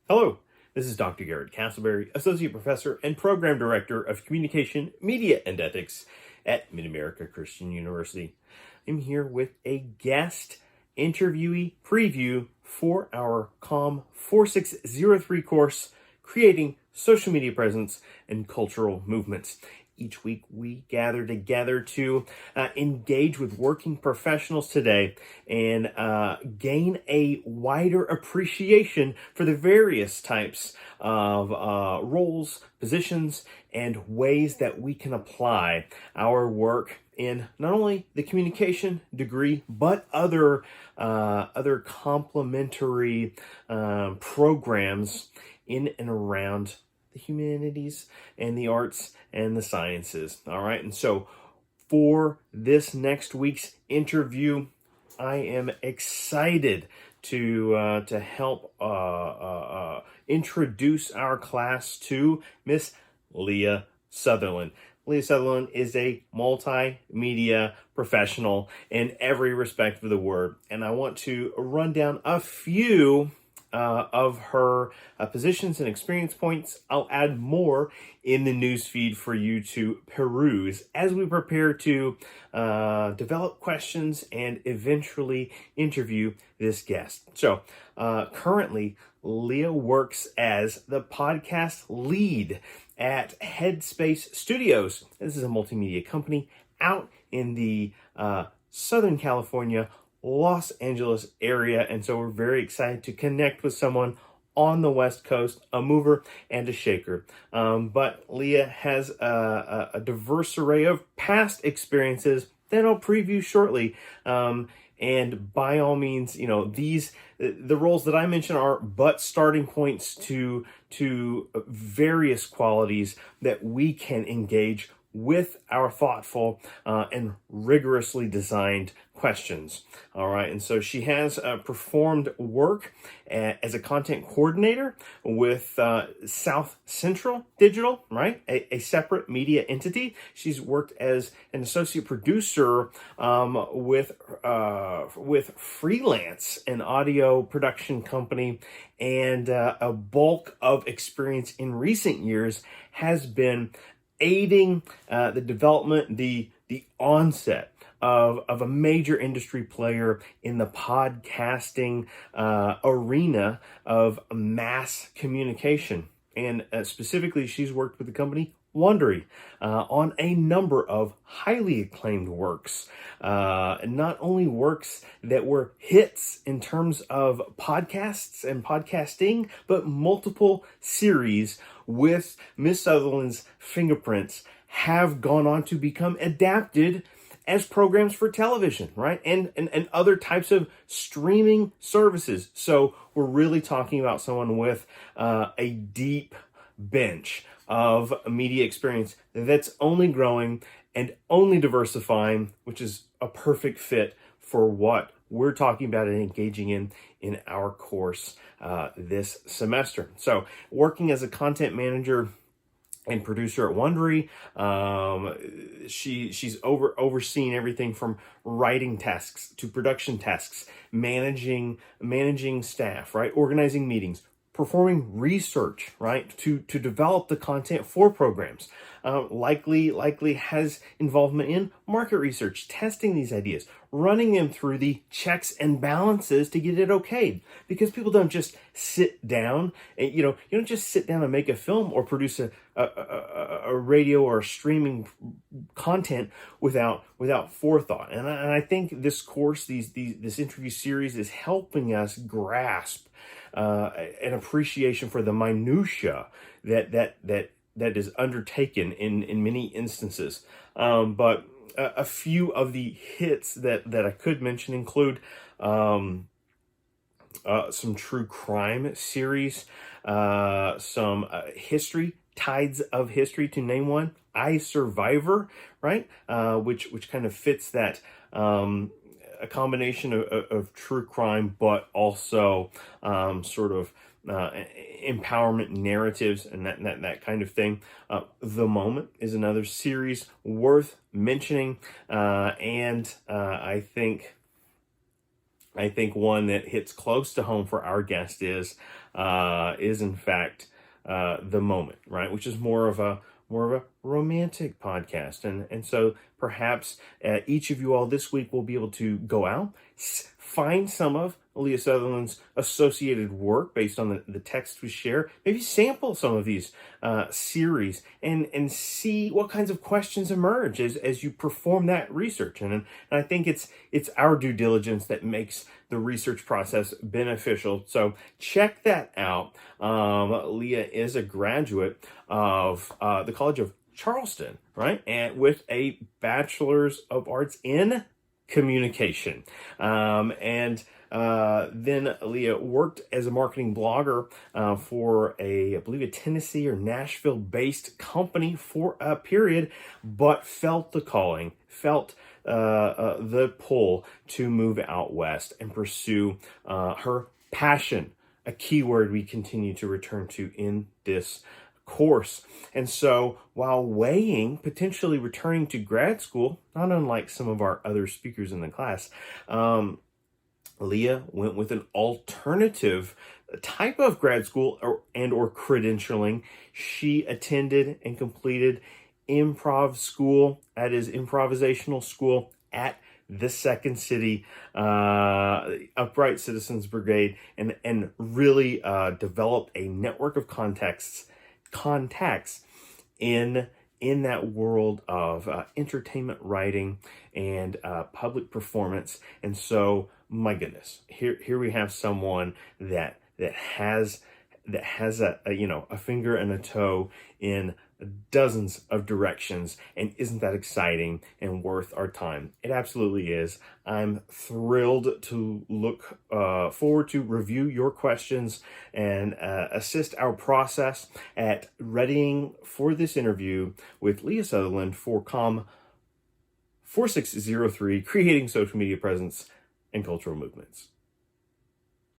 Hello, this is Dr. Garrett Castleberry, Associate Professor and Program Director of Communication, Media, and Ethics at Mid-America Christian University. I'm here with a guest interviewee preview for our COM 4603 course, Creating Social Media Presence and Cultural Movements. Each week we gather together to engage with working professionals today and gain a wider appreciation for the various types of roles, positions, and ways that we can apply our work in not only the communication degree, but other complementary programs in and around the humanities and the arts and the sciences. All right. And so for this next week's interview, I am excited to help introduce our class to Miss Leah Sutherland. Leah Sutherland is a multimedia professional in every respect of the word. And I want to run down a few of her positions and experience points. I'll add more in the news feed for you to peruse as we prepare to develop questions and eventually interview this guest. So currently, Leah works as the podcast lead at Headspace Studios. This is a multimedia company out in the Southern California, Los Angeles area, and so we're very excited to connect with someone on the West Coast, a mover and a shaker. But Leah has a diverse array of past experiences that I'll preview shortly. And by all means, the roles that I mentioned are but starting points to various qualities that we can engage with our thoughtful and rigorously designed questions. All right. And so she has performed work as a content coordinator with South Central Digital, right? A separate media entity. She's worked as an associate producer with Freelance, an audio production company, and a bulk of experience in recent years has been aiding the development, the onset of a major industry player in the podcasting arena of mass communication. And specifically, she's worked with the company Wondery on a number of highly acclaimed works. Not only works that were hits in terms of podcasts and podcasting, but multiple series with Miss Sutherland's fingerprints have gone on to become adapted as programs for television, right? And other types of streaming services. So we're really talking about someone with a deep bench of media experience that's only growing and only diversifying, which is a perfect fit for what we're talking about and engaging in our course this semester. So working as a content manager and producer at Wondery, she's overseeing everything from writing tasks to production tasks, managing staff, right, organizing meetings, performing research, right, to develop the content for programs. Likely has involvement in market research, testing these ideas, running them through the checks and balances to get it okayed. Because people don't just sit down and you don't just sit down and make a film or produce a radio or streaming content without forethought. And I think this course, this interview series, is helping us grasp an appreciation for the minutia that is undertaken in many instances. But a few of the hits that I could mention include some true crime series, some history, Tides of History, to name one. I Survivor, right? Which kind of fits that a combination of true crime, but also sort of empowerment narratives and that kind of thing. The Moment is another series worth mentioning, and I think I think one that hits close to home for our guest is in fact The Moment, right? Which is more of a romantic podcast, and so perhaps each of you all this week will be able to go out, find some of Leah Sutherland's associated work based on the text we share, maybe sample some of these series and see what kinds of questions emerge as you perform that research. And I think it's our due diligence that makes the research process beneficial. So check that out. Leah is a graduate of the College of Charleston, right? And with a Bachelor's of Arts in Communication. And then Leah worked as a marketing blogger for I believe a Tennessee or Nashville-based company for a period, but felt the calling, felt the pull to move out west and pursue her passion, a keyword we continue to return to in this course. And so while weighing potentially returning to grad school, not unlike some of our other speakers in the class, Leah went with an alternative type of grad school or credentialing. She attended and completed improv school, that is improvisational school at the Second City Upright Citizens Brigade, and really developed a network of contacts in that world of entertainment writing and public performance. And so, my goodness, here we have someone that has a finger and a toe in dozens of directions. And isn't that exciting and worth our time? It absolutely is. I'm thrilled to look forward to review your questions and assist our process at readying for this interview with Leah Sutherland for COM 4603, Creating Social Media Presence and Cultural Movements.